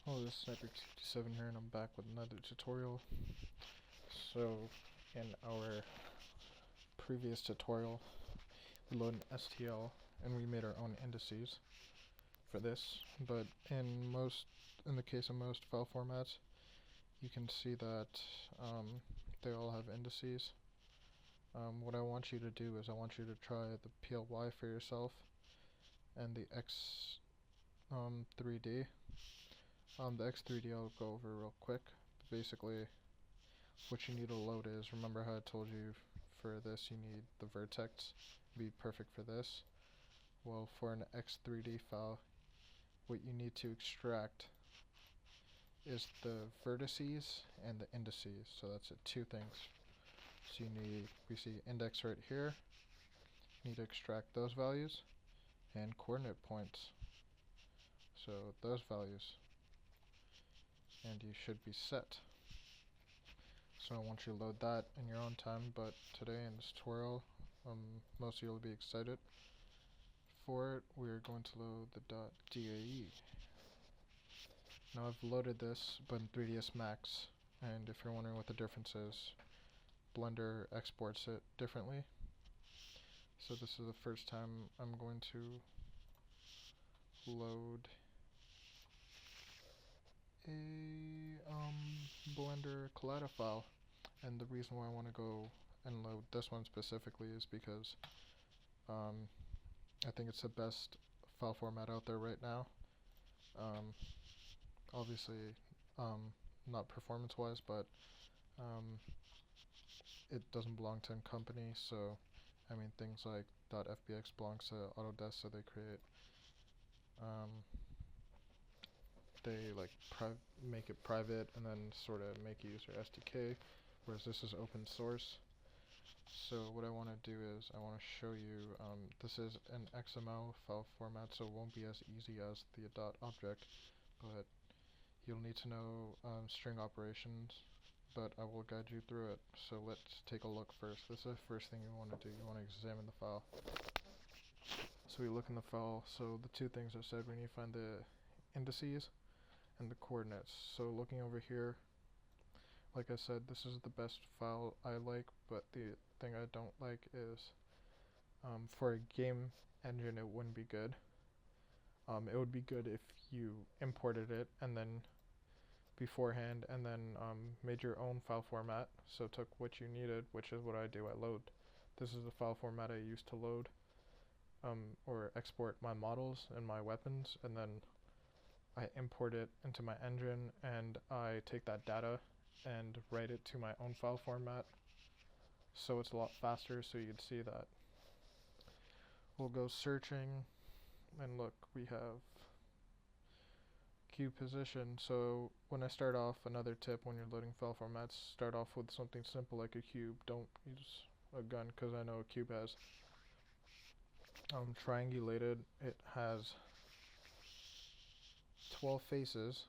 Hello, this is Sniperz227 here, and I'm back with another tutorial. So, in our previous tutorial, we loaded an STL, and we made our own indices for this. But in the case of most file formats, you can see that they all have indices. What I want you to do is I want you to try the PLY for yourself and the X3D. The X3D I'll go over real quick. Basically, what you need to load is, remember how I told you for this you need the vertex to be perfect for this? Well, for an X3D file, what you need to extract is the vertices and the indices. So that's it, two things. So we see index right here, you need to extract those values, and coordinate points. So those values. And you should be set. So I want you to load that in your own time, but today in this tutorial, most of you will be excited for it. We're going to load the .DAE. Now I've loaded this, but in 3ds Max, and if you're wondering what the difference is, Blender exports it differently. So this is the first time I'm going to load a Blender collada file, and the reason why I want to go and load this one specifically is because I think it's the best file format out there right now. Obviously, not performance-wise, but it doesn't belong to a company, so I mean things like .fbx belongs to Autodesk, so they like make it private and then sort of make you use their SDK, whereas this is open source. So what I want to do is I want to show you, this is an XML file format, so it won't be as easy as the .object, but you'll need to know string operations, but I will guide you through it. So let's take a look first. This is the first thing you want to do. You want to examine the file. So we look in the file. So the two things I said, we need to find the indices and the coordinates. So looking over here, like I said, this is the best file I like, but the thing I don't like is for a game engine it wouldn't be good. It would be good if you imported it and then beforehand and then made your own file format, so took what you needed, which is what I do. I load. This is the file format I use to load or export my models and my weapons, and then I import it into my engine and I take that data and write it to my own file format, so it's a lot faster. So you can see that. We'll go searching and look, we have cube position. So when I start off, another tip when you're loading file formats, start off with something simple like a cube. Don't use a gun, because I know a cube has triangulated. It has 12 faces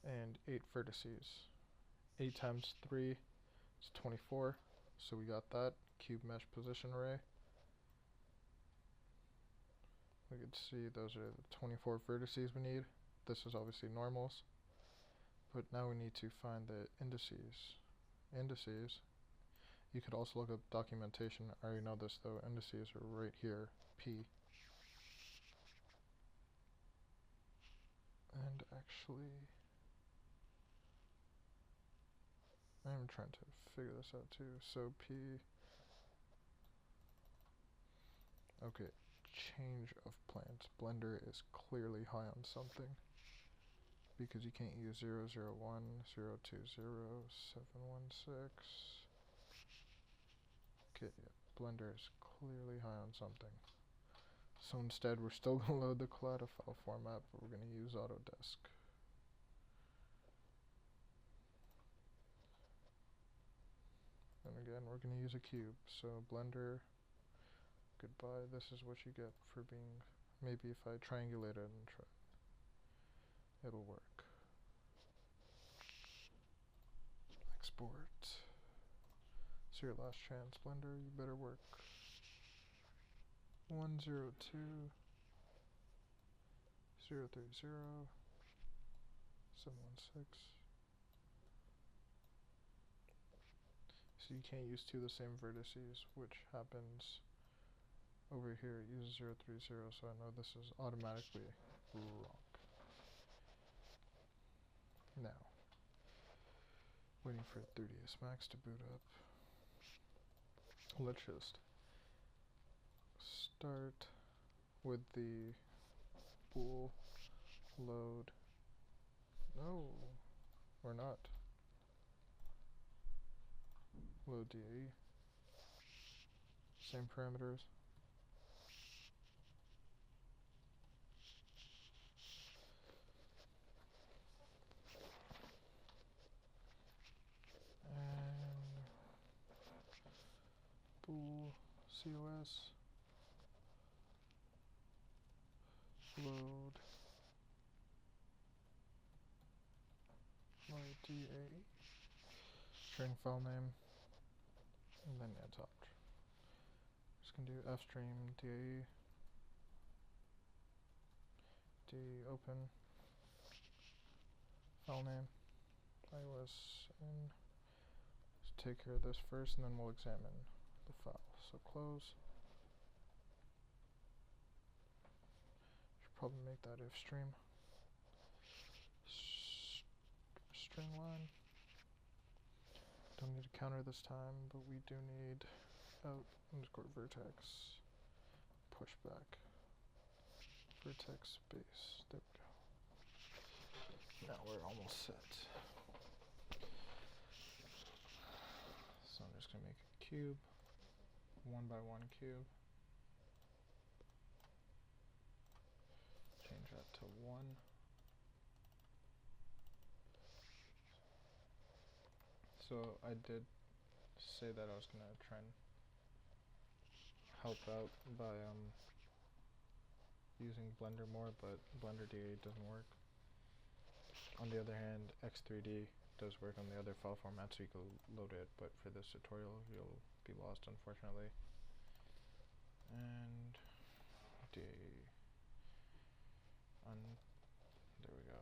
and 8 vertices. 8 times 3 is 24, so we got that. Cube mesh position array. We can see those are the 24 vertices we need. This is obviously normals, but now we need to find the indices. You could also look up documentation. I already know this though. Indices are right here, P. And actually, I'm trying to figure this out too. So P. Okay, change of plans. Blender is clearly high on something, because you can't use 001, 020, 716. Okay, yeah, Blender is clearly high on something. So instead, we're still going to load the collada file format, but we're going to use Autodesk. And again, we're going to use a cube. So Blender, goodbye. This is what you get for being, maybe if I triangulate it and try, it'll work. Export. It's your last chance, Blender. You better work. 102 030 716. So you can't use two of the same vertices, which happens over here. It uses 030, so I know this is automatically wrong. Now, waiting for 3ds Max to boot up. Let's just start with the bool load. No, we're not. Load DAE. Same parameters. And bool COS load my DAE string file name, and then add top. Just gonna do fstream DAE DAE open file name iOS in. Let's take care of this first, and then we'll examine the file. So close. Should probably make that if stream. String line. Don't need a counter this time, but we do need out underscore vertex pushback vertex base. There we go. Now we're almost set. So I'm just gonna make a cube, 1 by 1 cube. Change that to 1. So I did say that I was gonna try and help out by using Blender more, but Blender DAE doesn't work. On the other hand, X3D does work on the other file format, so you can load it, but for this tutorial you'll be lost, unfortunately. And DAE there we go.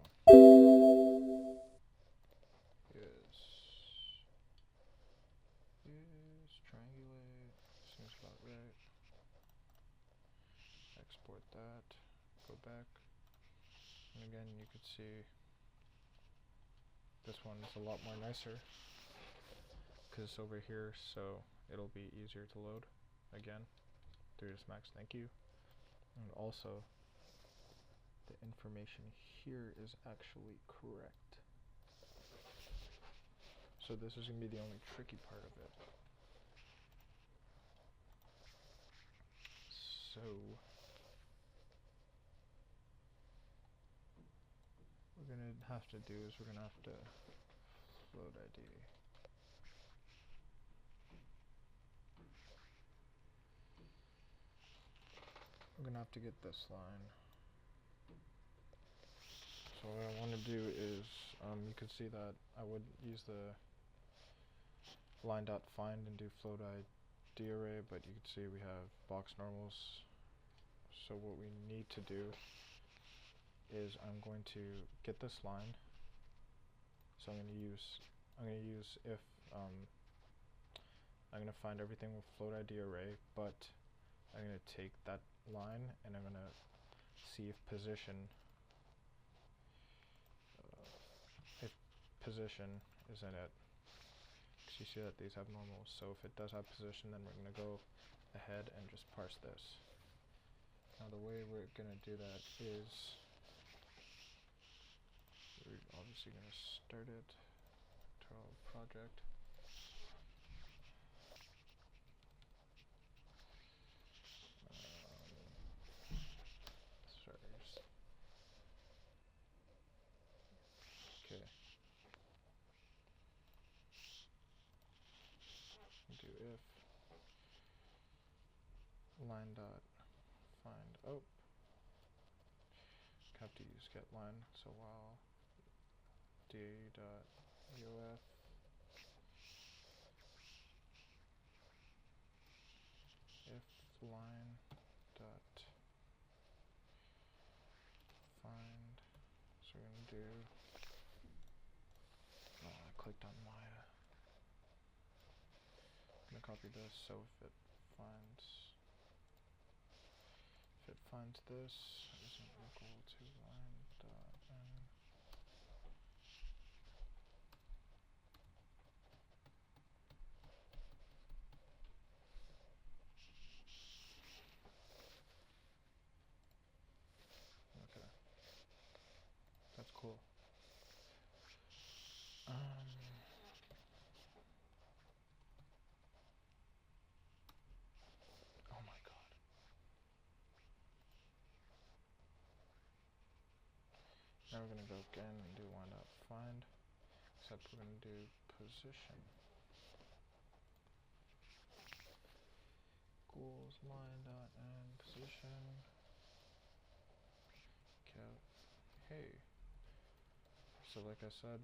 Is triangulate, seems about right. Export that, go back, and again you could see this one's a lot more nicer because it's over here, so it'll be easier to load. Again, 3ds Max, thank you. And also, the information here is actually correct. So this is going to be the only tricky part of it. So what we're going to have to do is we're going to have to float ID. We're going to have to get this line. So what I want to do is, you can see that I would use the line.find and do float ID array, but you can see we have box normals. So what we need to do is I'm going to get this line. So I'm going to use if I'm going to find everything with float ID array, but I'm going to take that line and I'm going to see if position is in it. So you see that these have normals, so if it does have position, then we're going to go ahead and just parse this. Now the way we're going to do that is we're obviously going to start it to our project. Okay. Do if line dot find have to use get line, so while DAE dot UF if line dot find, so we're going to do clicked on my. I'm gonna copy this so if it finds this isn't equal to line dot n. Okay, that's cool. Oh my god. Now we're gonna go again and do line.find, except we're gonna do position equals line.n position count. Hey. So like I said,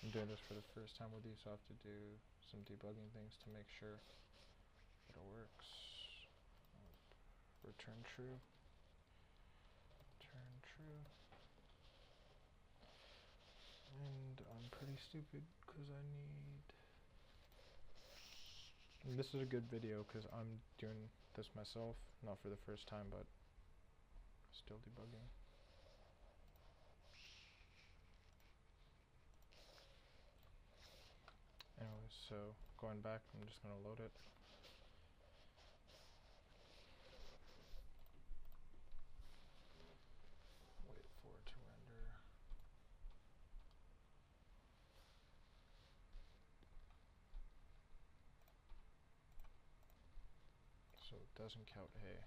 I'm doing this for the first time with you, so I have to do some debugging things to make sure that it works. Return true. Return true. And I'm pretty stupid because I need... And this is a good video because I'm doing this myself, not for the first time, but still debugging. Anyways, so going back, I'm just going to load it. Wait for it to render. So it doesn't count hay.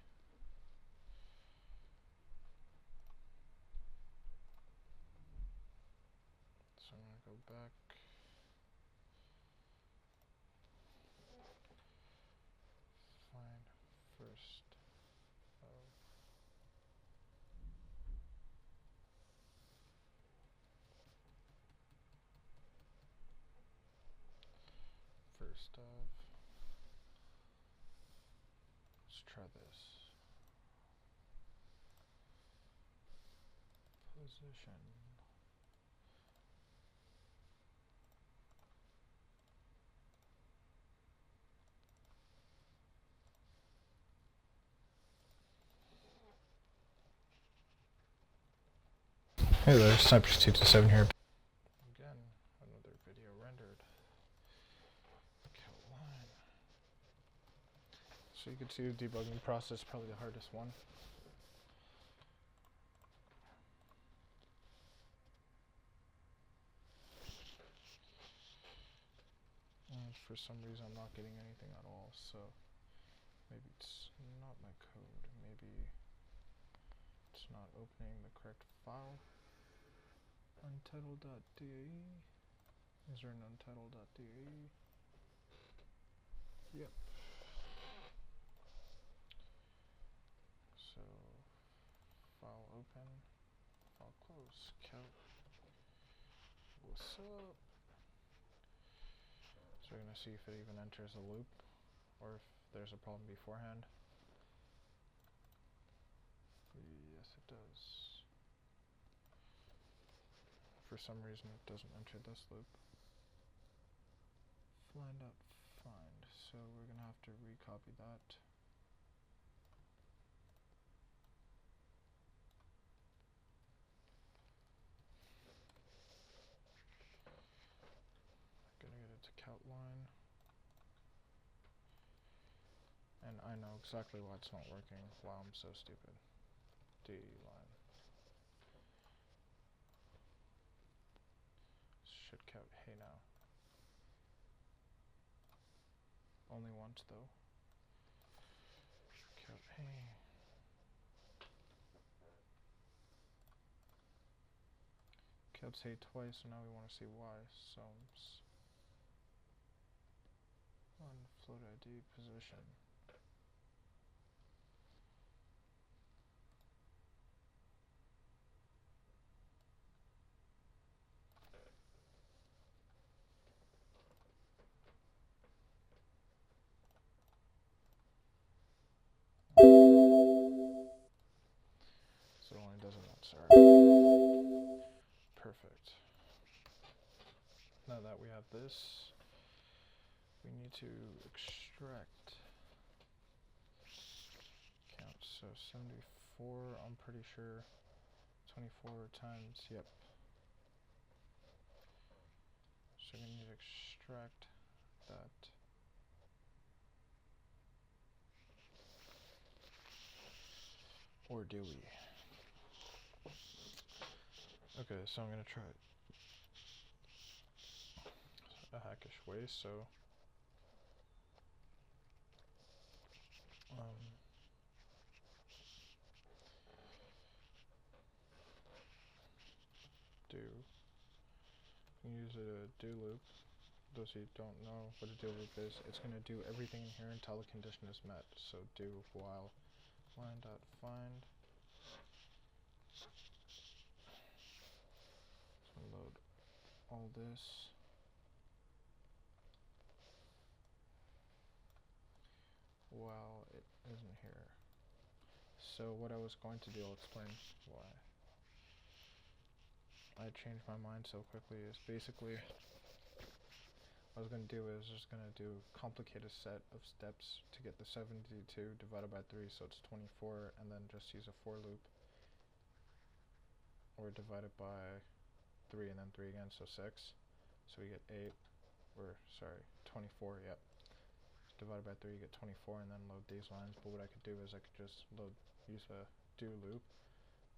So I'm going to go back. Find first of let's try this. Position. Hey there, Sniperz227 here. Again, another video rendered. Count line. So you can see the debugging process, probably the hardest one. And for some reason I'm not getting anything at all, so maybe it's not my code. Maybe it's not opening the correct file. Untitled.dae. Is there an untitled.dae? Yep. So, file open, file close, count. What's up? So we're gonna see if it even enters a loop, or if there's a problem beforehand. Yes, it does. For some reason it doesn't enter this loop. Find. So we're gonna have to recopy that. Gonna get it to count line. And I know exactly why it's not working. Wow, I'm so stupid. DAE line. Should count hey now. Only once though. Count hey. Counts hey twice, so now we want to see why. Sums on float ID position. So it only does it once. Alright. Perfect. have this. We need to extract count. So 74, I'm pretty sure 24 times, yep. So we need to extract that. Or do we? Okay, so I'm gonna try a hackish way, so do use a do loop. Those who don't know what a do loop is, it's gonna do everything in here until the condition is met. So do while line.find. So load all this. While it isn't here. So what I was going to do, I'll explain why I changed my mind so quickly, is basically what I was going to do is just going to do complicated set of steps to get the 72 divided by 3, so it's 24, and then just use a for loop, or divide it by 3 and then 3 again, so 6, so we get 8, or sorry, 24, yep. Divided by 3, you get 24, and then load these lines. But what I could do is I could just use a do loop.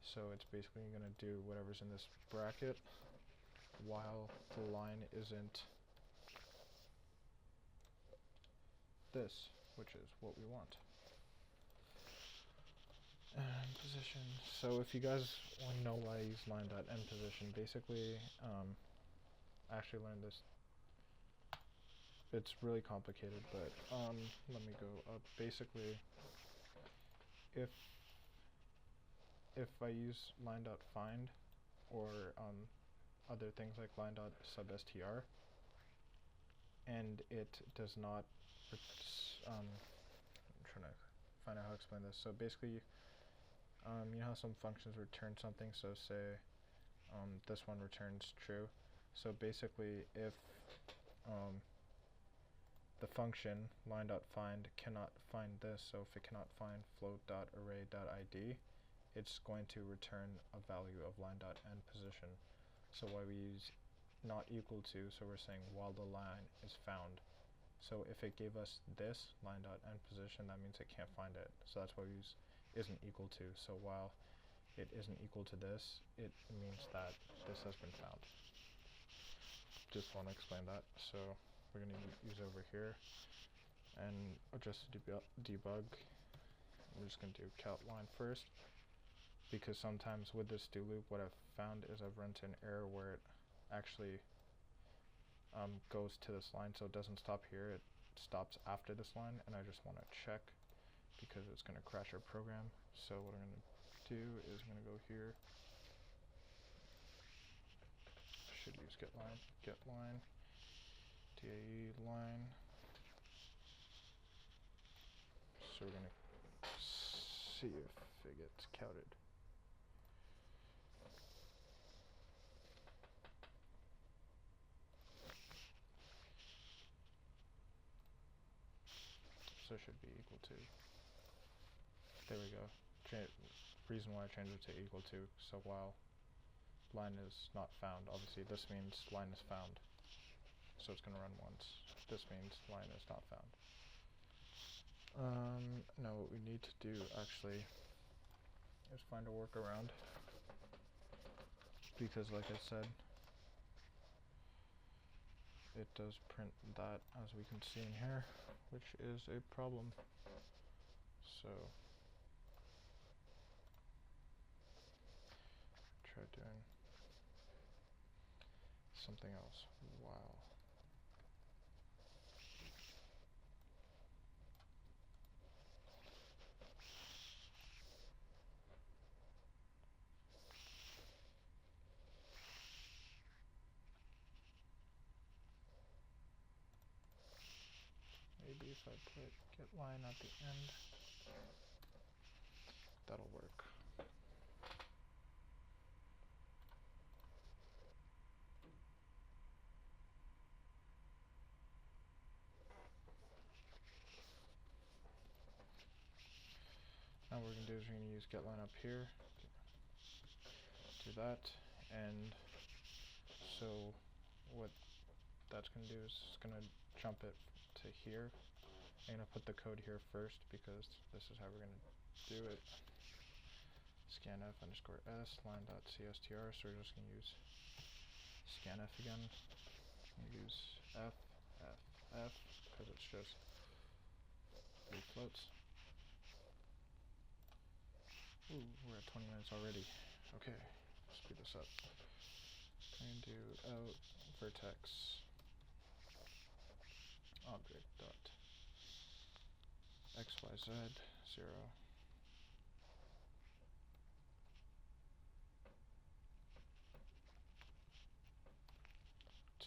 So it's basically going to do whatever's in this bracket while the line isn't this, which is what we want. And position. So if you guys want to know why I use line.end position, basically, I actually learned this. It's really complicated, but let me go up. Basically, if I use line.find or other things like line.substr, and it does not, I'm trying to find out how to explain this. So basically, you know how some functions return something. So say this one returns true. So basically, if the function line.find cannot find this, so if it cannot find float.array.id, it's going to return a value of line.end position. So why we use not equal to, so we're saying while the line is found. So if it gave us this line.end position, that means it can't find it. So that's why we use isn't equal to. So while it isn't equal to this, it means that this has been found. Just want to explain that. So we're going to use over here, and just to debug, I'm just going to do count line first, because sometimes with this do loop, what I've found is I've run into an error where it actually goes to this line, so it doesn't stop here, it stops after this line, and I just want to check because it's going to crash our program. So what I'm going to do is I'm going to go here, should use getLine, DAE line. So we're gonna see if it gets counted. So it should be equal to. There we go. Reason why I changed it to equal to. So while line is not found, obviously this means line is found. So it's going to run once. This means line is not found. No, what we need to do actually is find a workaround. Because like I said, it does print that, as we can see in here, which is a problem. So try doing something else. Wow. Maybe if I put getLine at the end, that'll work. Now what we're going to do is we're going to use getLine up here. Do that, and so what that's going to do is it's going to jump it to here. I'm going to put the code here first because this is how we're going to do it. Scanf underscore s line.cstr, so we're just going to use scanf again. I'm going to use f because it's just three floats. Ooh, we're at 20 minutes already. Okay, speed this up. I'm going to do out vertex object dot xyz 0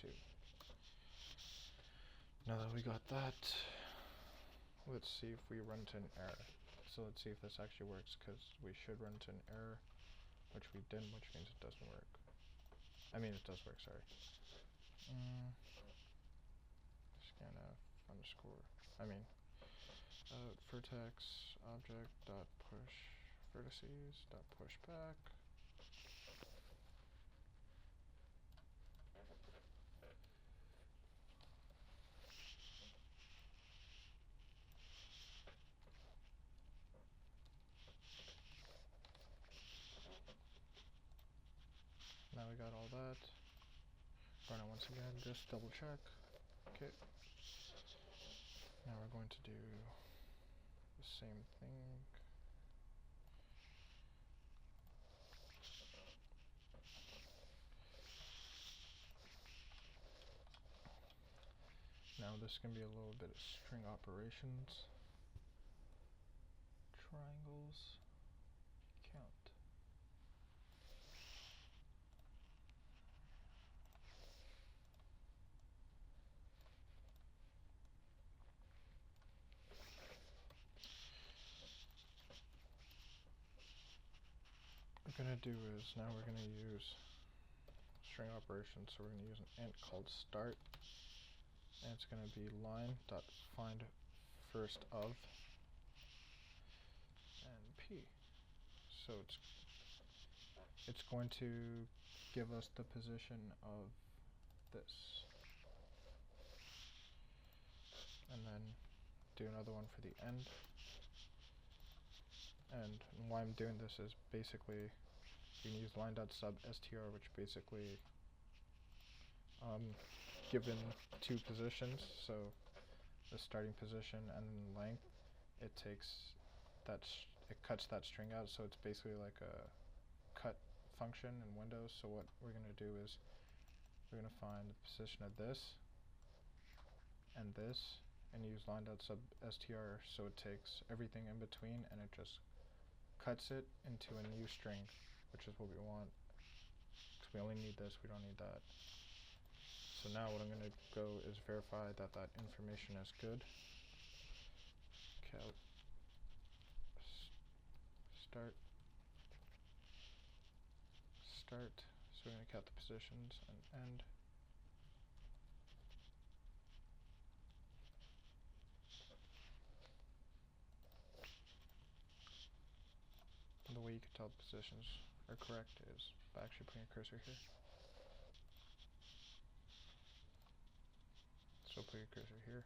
2. Now that we got that, let's see if we run into an error. So let's see if this actually works, because we should run into an error, which we didn't, which means it doesn't work. I mean, it does work, sorry. Scanf underscore, vertex object dot push vertices dot push back. Now we got all that. Run it once again, just double check. Okay. Now we're going to do the same thing. Now this can be a little bit of string operations. Triangles. Count. What we're going to do is now we're going to use string operations, so we're going to use an int called start, and it's going to be line.find first of and p. So it's going to give us the position of this, and then do another one for the end. And why I'm doing this is basically you can use line.sub_str, which basically given two positions, so the starting position and length, it takes that it cuts that string out, so it's basically like a cut function in Windows. So what we're going to do is we're going to find the position of this and use line.sub_str, so it takes everything in between and it just cuts it into a new string, which is what we want, because we only need this, we don't need that. So now what I'm going to go is verify that that information is good. Count start. So we're going to count the positions and end. And the way you can tell the positions are correct is by actually putting a cursor here. So put your cursor here.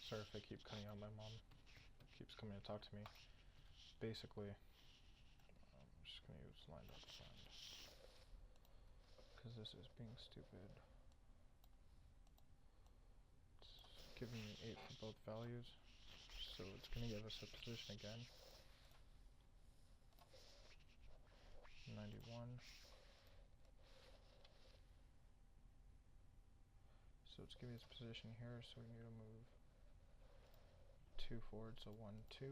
Sorry if I keep cutting out, my mom keeps coming to talk to me. Basically, I'm just going to use line.find, because this is being stupid. It's giving me 8 for both values, so it's going to give us a position again. 91. So it's giving us position here, so we need to move 2 forward, so 1, 2.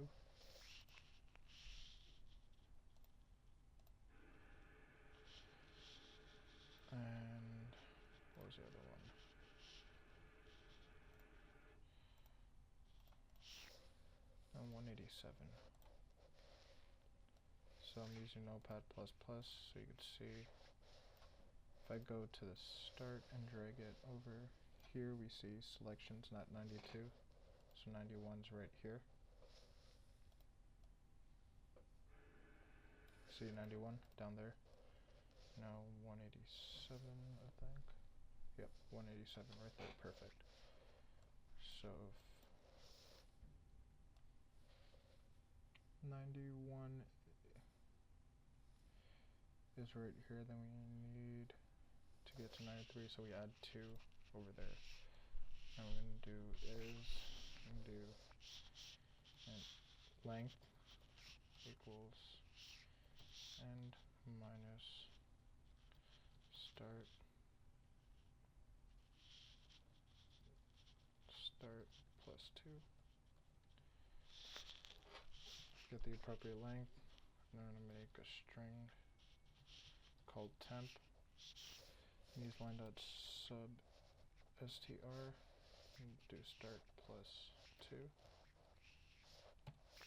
And what was the other one? And 187. So I'm using Notepad++, so you can see if I go to the start and drag it over here, we see selections not 92, so 91's right here. See 91 down there. Now 187, I think. Yep, 187 right there, perfect. So 91 is right here, then we need to get to 93, so we add 2 over there. And what we're going to do is, length equals end minus start plus 2. Get the appropriate length, and I'm going to make a string called temp. Use line.sub str and do start plus 2,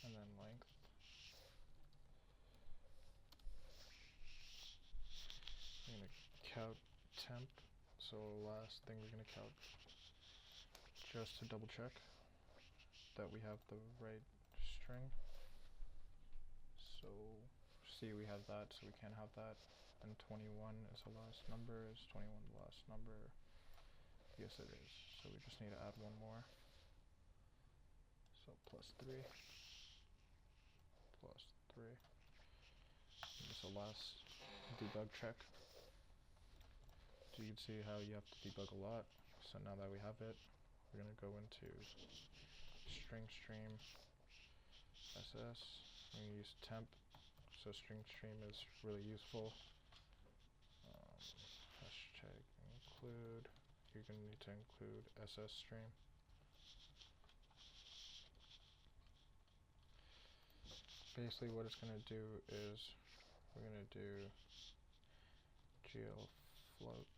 and then length. I'm going to count temp, so last thing we're going to count just to double check that we have the right string. So see, we have that, so we can't have that. And 21 is the last number. Is 21 the last number? Yes, it is. So we just need to add one more. So plus 3. Plus 3. And this is the last debug check. So you can see how you have to debug a lot. So now that we have it, we're going to go into string stream ss. I'm going to use temp. So string stream is really useful. Hashtag include. You're going to need to include ss stream. Basically what it's going to do is we're going to do glfloat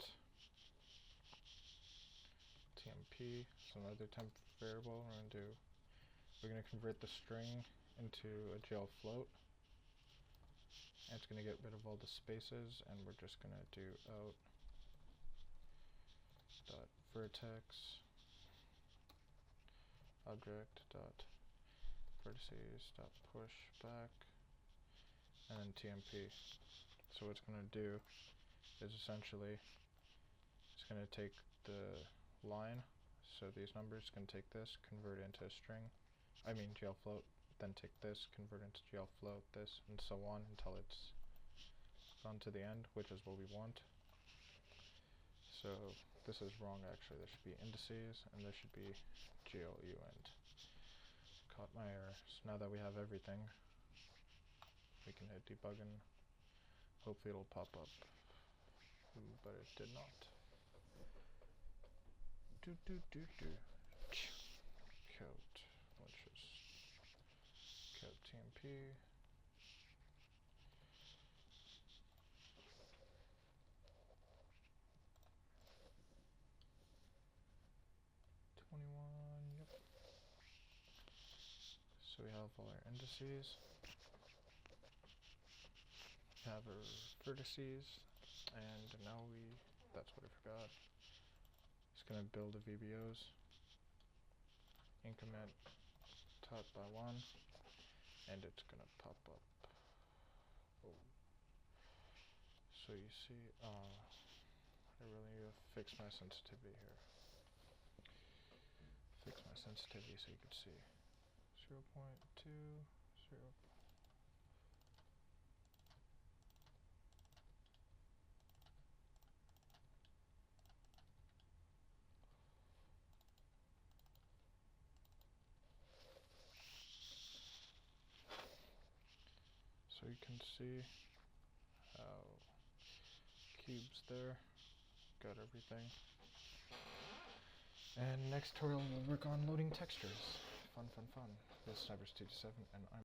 tmp, so another temp variable. We're going to convert the string into a glfloat. And it's going to get rid of all the spaces, and we're just going to do out dot vertex object dot vertices dot push back, and then tmp. So what it's going to do is essentially it's going to take the line, so these numbers can take this, convert it into a string, glfloat, then take this, convert it into glfloat, this, and so on until it's gone to the end, which is what we want. So this is wrong actually, there should be indices, and there should be GLU end. Caught my error. So now that we have everything, we can hit debug and hopefully it'll pop up. But it did not. Count. Let's just count TMP. Yep. So we have all our indices. We have our vertices, and now that's what I forgot. It's gonna build the VBOs. Increment top by 1, and it's gonna pop up. Oh. So you see, I really need to fix my sensitivity here. Fix my sensitivity so you can see. 0.2, 0. So you can see how cubes there. Got everything. And next tutorial we'll work on loading textures. Fun, fun, fun. This is Sniperz227, and I'm